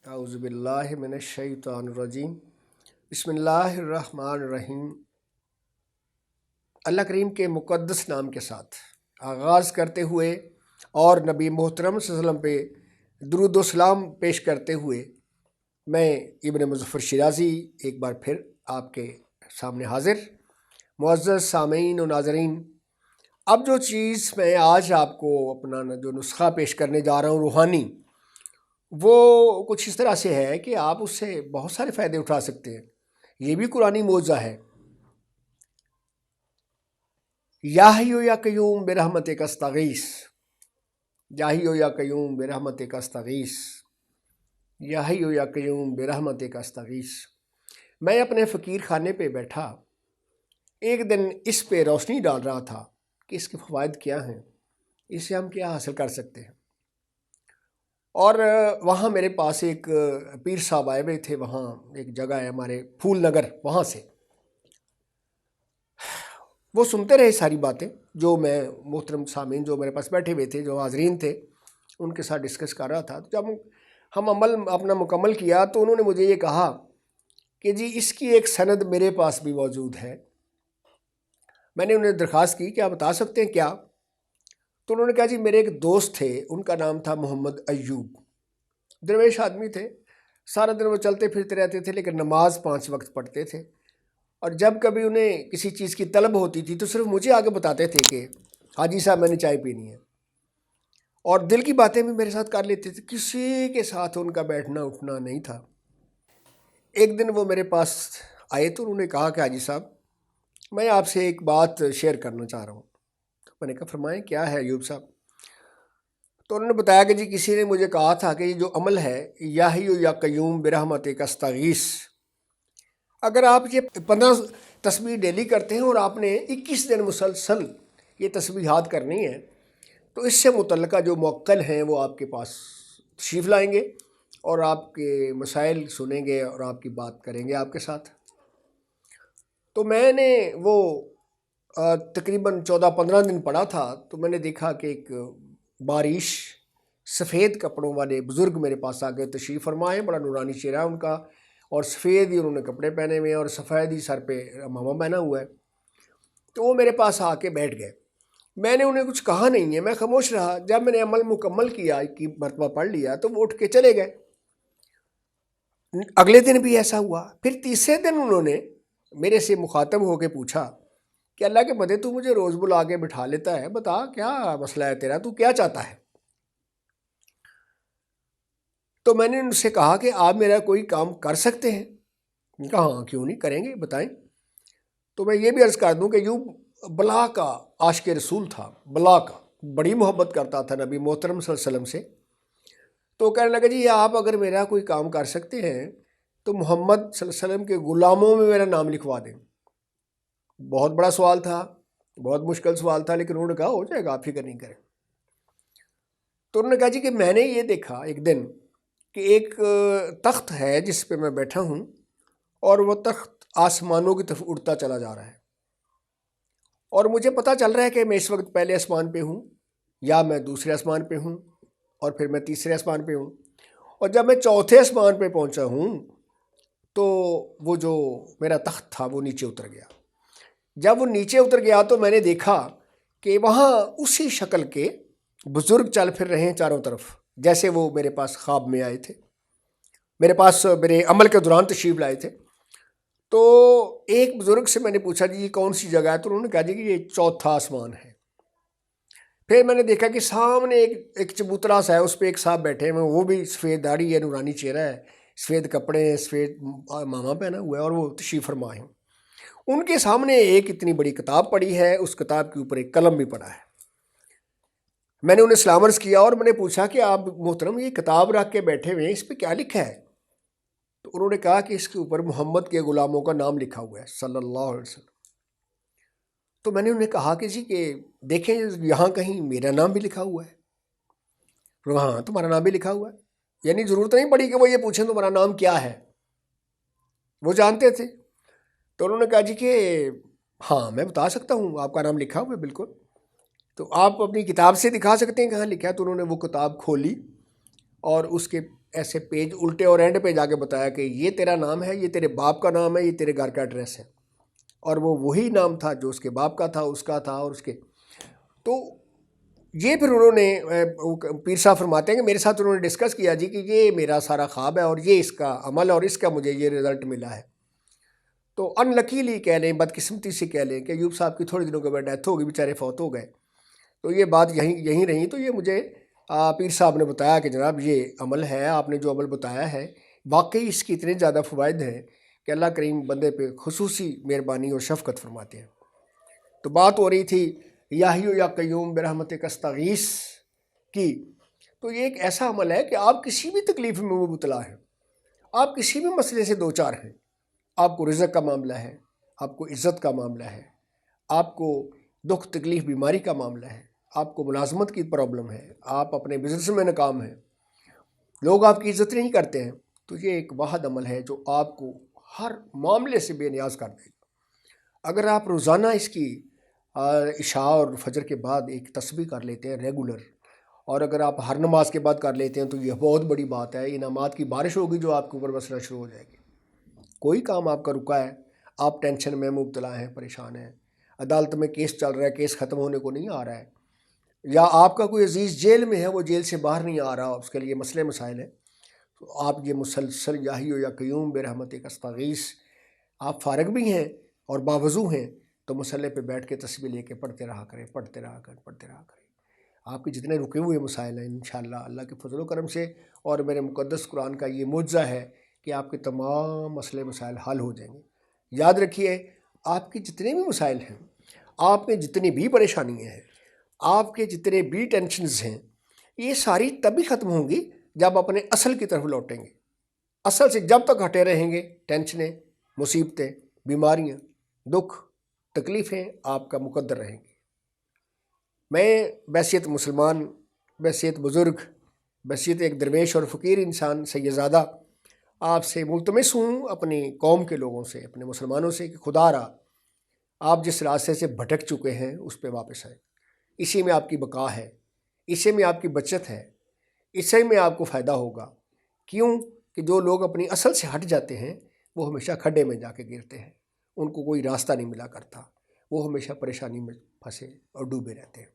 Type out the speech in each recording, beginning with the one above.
اعوذ باللہ من الشیطان الرجیم بسم اللہ الرحمن الرحیم۔ اللہ کریم کے مقدس نام کے ساتھ آغاز کرتے ہوئے اور نبی محترم صلی اللہ علیہ وسلم پہ درود و سلام پیش کرتے ہوئے میں ابن مظفر شیرازی ایک بار پھر آپ کے سامنے حاضر۔ معزز سامعین و ناظرین، اب جو چیز میں آج آپ کو اپنا جو نسخہ پیش کرنے جا رہا ہوں روحانی، وہ کچھ اس طرح سے ہے کہ آپ اس سے بہت سارے فائدے اٹھا سکتے ہیں۔ یہ بھی قرآنی معجزہ ہے۔ یا حیّ یا قیوم برحمتک استغیث، یا حیّ یا قیوم برحمتک استغیث، یا حیّ یا قیوم برحمتک استغیث۔ میں اپنے فقیر خانے پہ بیٹھا ایک دن اس پہ روشنی ڈال رہا تھا کہ اس کے فوائد کیا ہیں، اس سے ہم کیا حاصل کر سکتے ہیں۔ اور وہاں میرے پاس ایک پیر صاحب آئے ہوئے تھے، وہاں ایک جگہ ہے ہمارے پھول نگر، وہاں سے وہ سنتے رہے ساری باتیں جو میں محترم سامعین جو میرے پاس بیٹھے ہوئے تھے، جو حاضرین تھے، ان کے ساتھ ڈسکس کر رہا تھا۔ تو جب ہم عمل اپنا مکمل کیا تو انہوں نے مجھے یہ کہا کہ جی اس کی ایک سند میرے پاس بھی موجود ہے۔ میں نے انہیں درخواست کی کہ آپ بتا سکتے ہیں کیا؟ تو انہوں نے کہا جی میرے ایک دوست تھے، ان کا نام تھا محمد ایوب، درویش آدمی تھے، سارا دن وہ چلتے پھرتے رہتے تھے لیکن نماز 5 وقت پڑھتے تھے، اور جب کبھی انہیں کسی چیز کی طلب ہوتی تھی تو صرف مجھے آگے بتاتے تھے کہ حاجی صاحب میں نے چائے پینی ہے، اور دل کی باتیں بھی میرے ساتھ کر لیتے تھے، کسی کے ساتھ ان کا بیٹھنا اٹھنا نہیں تھا۔ ایک دن وہ میرے پاس آئے تو انہوں نے کہا کہ حاجی صاحب میں آپ سے ایک بات شیئر کرنا چاہ رہا ہوں۔ تو میں نے کہا فرمائیں کیا ہے ایوب صاحب؟ تو انہوں نے بتایا کہ جی کسی نے مجھے کہا تھا کہ یہ جو عمل ہے یا حیّ یا قیوم برحمتک استغیث، اگر آپ یہ 15 تسبیح ڈیلی کرتے ہیں اور آپ نے 21 دن مسلسل یہ تسبیحات کرنی ہے تو اس سے متعلقہ جو موکل ہیں وہ آپ کے پاس تشریف لائیں گے اور آپ کے مسائل سنیں گے اور آپ کی بات کریں گے آپ کے ساتھ۔ تو میں نے وہ تقریباً 14-15 دن پڑھا تھا، تو میں نے دیکھا کہ ایک بارش سفید کپڑوں والے بزرگ میرے پاس آ گئے، تشریف فرمائے، بڑا نورانی چہرہ ان کا، اور سفید ہی انہوں نے کپڑے پہنے ہوئے ہیں اور سفید ہی سر پہ امامہ پہنا ہوا ہے۔ تو وہ میرے پاس آ کے بیٹھ گئے، میں نے انہیں کچھ کہا نہیں ہے، میں خاموش رہا۔ جب میں نے عمل مکمل کیا، کی مرتبہ پڑھ لیا، تو وہ اٹھ کے چلے گئے۔ اگلے دن بھی ایسا ہوا، پھر تیسرے دن انہوں نے میرے سے مخاطب ہو کے پوچھا کہ اللہ کے بندے تو مجھے روز بلا کے بٹھا لیتا ہے، بتا کیا مسئلہ ہے تیرا، تو کیا چاہتا ہے؟ تو میں نے ان سے کہا کہ آپ میرا کوئی کام کر سکتے ہیں؟ انہوں نے کہا ہاں کیوں نہیں، کریں گے، بتائیں۔ تو میں یہ بھی عرض کر دوں کہ یوں بلا کا عاشق رسول تھا، بلا کا بڑی محبت کرتا تھا نبی محترم صلی اللہ علیہ وسلم سے۔ تو کہنے لگا جی آپ اگر میرا کوئی کام کر سکتے ہیں تو محمد صلی اللہ علیہ وسلم کے غلاموں میں میرا نام لکھوا دیں۔ بہت بڑا سوال تھا، بہت مشکل سوال تھا، لیکن انہوں نے کہا ہو جائے گا، آپ فکر نہیں کریں۔ تو انہوں نے کہا جی کہ میں نے یہ دیکھا ایک دن کہ ایک تخت ہے جس پہ میں بیٹھا ہوں، اور وہ تخت آسمانوں کی طرف اڑتا چلا جا رہا ہے، اور مجھے پتہ چل رہا ہے کہ میں اس وقت پہلے آسمان پہ ہوں، یا میں دوسرے آسمان پہ ہوں، اور پھر میں تیسرے آسمان پہ ہوں، اور جب میں چوتھے آسمان پہ پہنچا ہوں تو وہ جو میرا تخت تھا وہ نیچے اتر گیا۔ جب وہ نیچے اتر گیا تو میں نے دیکھا کہ وہاں اسی شکل کے بزرگ چل پھر رہے ہیں چاروں طرف، جیسے وہ میرے پاس خواب میں آئے تھے، میرے پاس میرے عمل کے دوران تشریف لائے تھے۔ تو ایک بزرگ سے میں نے پوچھا جی یہ کون سی جگہ ہے؟ تو انہوں نے کہا جی کہ یہ چوتھا آسمان ہے۔ پھر میں نے دیکھا کہ سامنے ایک چبوترا سا ہے، اس پہ ایک صاحب بیٹھے ہیں، وہ بھی سفید داڑھی ہے، نورانی چہرہ ہے، سفید کپڑے ہیں، سفید ماما پہنا ہوا ہے، اور وہ تشریف فرما ہیں۔ ان کے سامنے ایک اتنی بڑی کتاب پڑی ہے، اس کتاب کے اوپر ایک قلم بھی پڑا ہے۔ میں نے انہیں سلام عرض کیا اور میں نے پوچھا کہ آپ محترم یہ کتاب رکھ کے بیٹھے ہوئے ہیں، اس پہ کیا لکھا ہے؟ تو انہوں نے کہا کہ اس کے اوپر محمد کے غلاموں کا نام لکھا ہوا ہے صلی اللہ علیہ وسلم۔ تو میں نے انہیں کہا کہ جی کہ دیکھیں یہاں کہیں میرا نام بھی لکھا ہوا ہے۔ ہاں تمہارا نام بھی لکھا ہوا ہے، یعنی ضرورت نہیں پڑی کہ وہ یہ پوچھیں تمہارا نام کیا ہے، وہ جانتے تھے۔ تو انہوں نے کہا جی کہ ہاں میں بتا سکتا ہوں، آپ کا نام لکھا ہوا ہے بالکل، تو آپ اپنی کتاب سے دکھا سکتے ہیں کہاں لکھا ہے؟ تو انہوں نے وہ کتاب کھولی اور اس کے ایسے پیج الٹے اور اینڈ پہ جا کے بتایا کہ یہ تیرا نام ہے، یہ تیرے باپ کا نام ہے، یہ تیرے گھر کا ایڈریس ہے، اور وہ وہی نام تھا جو اس کے باپ کا تھا، اس کا تھا، اور اس کے تو یہ پھر انہوں نے پیر صاحب فرماتے ہیں کہ میرے ساتھ انہوں نے ڈسکس کیا جی کہ یہ میرا سارا خواب ہے اور یہ اس کا عمل اور اس کا مجھے یہ رزلٹ ملا ہے. تو ان لکیلی کہہ لیں، بدقسمتی سے کہہ لیں کہ ایوب صاحب کی تھوڑے دنوں کے بعد ڈیتھ ہوگی، بیچارے فوت ہو گئے. تو یہ بات یہیں رہی. تو یہ مجھے پیر صاحب نے بتایا کہ جناب یہ عمل ہے، آپ نے جو عمل بتایا ہے واقعی اس کی اتنے زیادہ فوائد ہیں کہ اللہ کریم بندے پہ خصوصی مہربانی اور شفقت فرماتے ہیں. تو بات ہو رہی تھی یا حیّ یا قیوم برحمتک استغیث کی. تو یہ ایک ایسا عمل ہے کہ آپ کسی بھی تکلیف میں مبتلا ہیں، آپ کسی بھی مسئلے سے دوچار ہیں، آپ کو رزق کا معاملہ ہے، آپ کو عزت کا معاملہ ہے، آپ کو دکھ تکلیف بیماری کا معاملہ ہے، آپ کو ملازمت کی پرابلم ہے، آپ اپنے بزنس میں ناکام ہیں، لوگ آپ کی عزت نہیں کرتے ہیں، تو یہ ایک واحد عمل ہے جو آپ کو ہر معاملے سے بے نیاز کر دے گا. اگر آپ روزانہ اس کی عشاء اور فجر کے بعد ایک تسبیح کر لیتے ہیں ریگولر، اور اگر آپ ہر نماز کے بعد کر لیتے ہیں تو یہ بہت بڑی بات ہے. انعامات کی بارش ہوگی جو آپ کے اوپر برسنا شروع ہو جائے گی. کوئی کام آپ کا رکا ہے، آپ ٹینشن میں مبتلا ہیں، پریشان ہیں، عدالت میں کیس چل رہا ہے، کیس ختم ہونے کو نہیں آ رہا ہے، یا آپ کا کوئی عزیز جیل میں ہے، وہ جیل سے باہر نہیں آ رہا، اس کے لیے مسئلے مسائل ہیں، تو آپ یہ مسلسل یا حیّ یا قیوم برحمتک استغیث آپ فارغ بھی ہیں اور باوضو ہیں تو مسئلے پہ بیٹھ کے تسبیح لے کے پڑھتے رہا کریں، پڑھتے رہا کریں. آپ کے جتنے رکے ہوئے مسائل ہیں انشاءاللہ اللہ کے فضل و کرم سے اور میرے مقدس قرآن کا یہ معجزہ ہے کہ آپ کے تمام مسئلے مسائل حل ہو جائیں گے. یاد رکھیے، آپ کے جتنے بھی مسائل ہیں، آپ میں جتنی بھی پریشانیاں ہیں، آپ کے جتنے بھی ٹینشنز ہیں، یہ ساری تبھی ختم ہوں گی جب اپنے اصل کی طرف لوٹیں گے. اصل سے جب تک ہٹے رہیں گے، ٹینشنیں، مصیبتیں، بیماریاں، دکھ، تکلیفیں آپ کا مقدر رہیں گی. میں بحیثیت مسلمان، بحیثیت بزرگ، بحیثیت ایک درویش اور فقیر انسان سیدزادہ آپ سے ملتمس ہوں، اپنی قوم کے لوگوں سے، اپنے مسلمانوں سے، کہ خدا را آپ جس راستے سے بھٹک چکے ہیں اس پہ واپس آئیں. اسی میں آپ کی بقا ہے، اسی میں آپ کی بچت ہے، اسی میں آپ کو فائدہ ہوگا. کیوں کہ جو لوگ اپنی اصل سے ہٹ جاتے ہیں وہ ہمیشہ کھڈے میں جا کے گرتے ہیں، ان کو کوئی راستہ نہیں ملا کرتا، وہ ہمیشہ پریشانی میں پھنسے اور ڈوبے رہتے ہیں.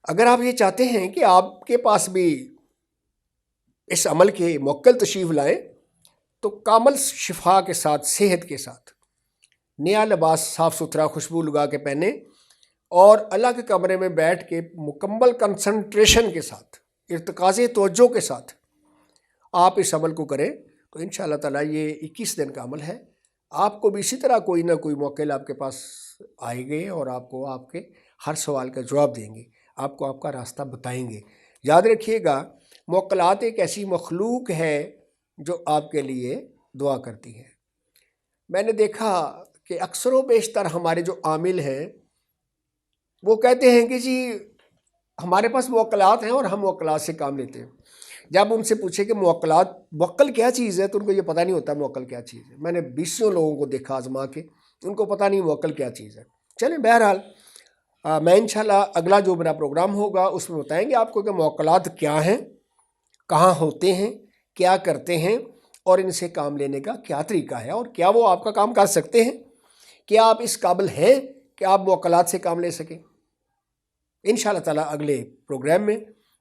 اگر آپ یہ چاہتے ہیں کہ آپ کے پاس بھی اس عمل کے موکل تشریف لائیں تو کامل شفا کے ساتھ، صحت کے ساتھ، نیا لباس صاف ستھرا خوشبو لگا کے پہنیں اور اللہ کے کمرے میں بیٹھ کے مکمل کنسنٹریشن کے ساتھ، ارتکاز توجہ کے ساتھ آپ اس عمل کو کریں تو انشاءاللہ تعالیٰ یہ 21 دن کا عمل ہے. آپ کو بھی اسی طرح کوئی نہ کوئی موکل آپ کے پاس آئیں گے اور آپ کو آپ کے ہر سوال کا جواب دیں گے، آپ کو آپ کا راستہ بتائیں گے. یاد رکھیے گا، موکلات ایک ایسی مخلوق ہے جو آپ کے لیے دعا کرتی ہے. میں نے دیکھا کہ اکثر و بیشتر ہمارے جو عامل ہیں وہ کہتے ہیں کہ جی ہمارے پاس موکلات ہیں اور ہم موکلات سے کام لیتے ہیں. جب ان سے پوچھے کہ موکل کیا چیز ہے تو ان کو یہ پتہ نہیں ہوتا موکل کیا چیز ہے. میں نے 20 لوگوں کو دیکھا آزما کے، ان کو پتہ نہیں موکل کیا چیز ہے. چلیں بہرحال میں انشاءاللہ اگلا جو میرا پروگرام ہوگا اس میں بتائیں گے آپ کو کہ موکلات کیا ہیں، کہاں ہوتے ہیں، کیا کرتے ہیں، اور ان سے کام لینے کا کیا طریقہ ہے، اور کیا وہ آپ کا کام کر سکتے ہیں، کیا آپ اس قابل ہیں کہ آپ موکلات سے کام لے سکیں. انشاءاللہ تعالیٰ اگلے پروگرام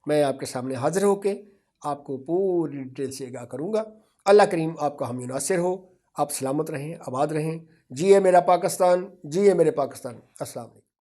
میں آپ کے سامنے حاضر ہو کے آپ کو پوری ڈیٹیل سے آگاہ کروں گا. اللہ کریم آپ کا حامی ناصر ہو. آپ سلامت رہیں، آباد رہیں. جی ہے میرا پاکستان، جی ہے میرے پاکستان. السلام علیکم.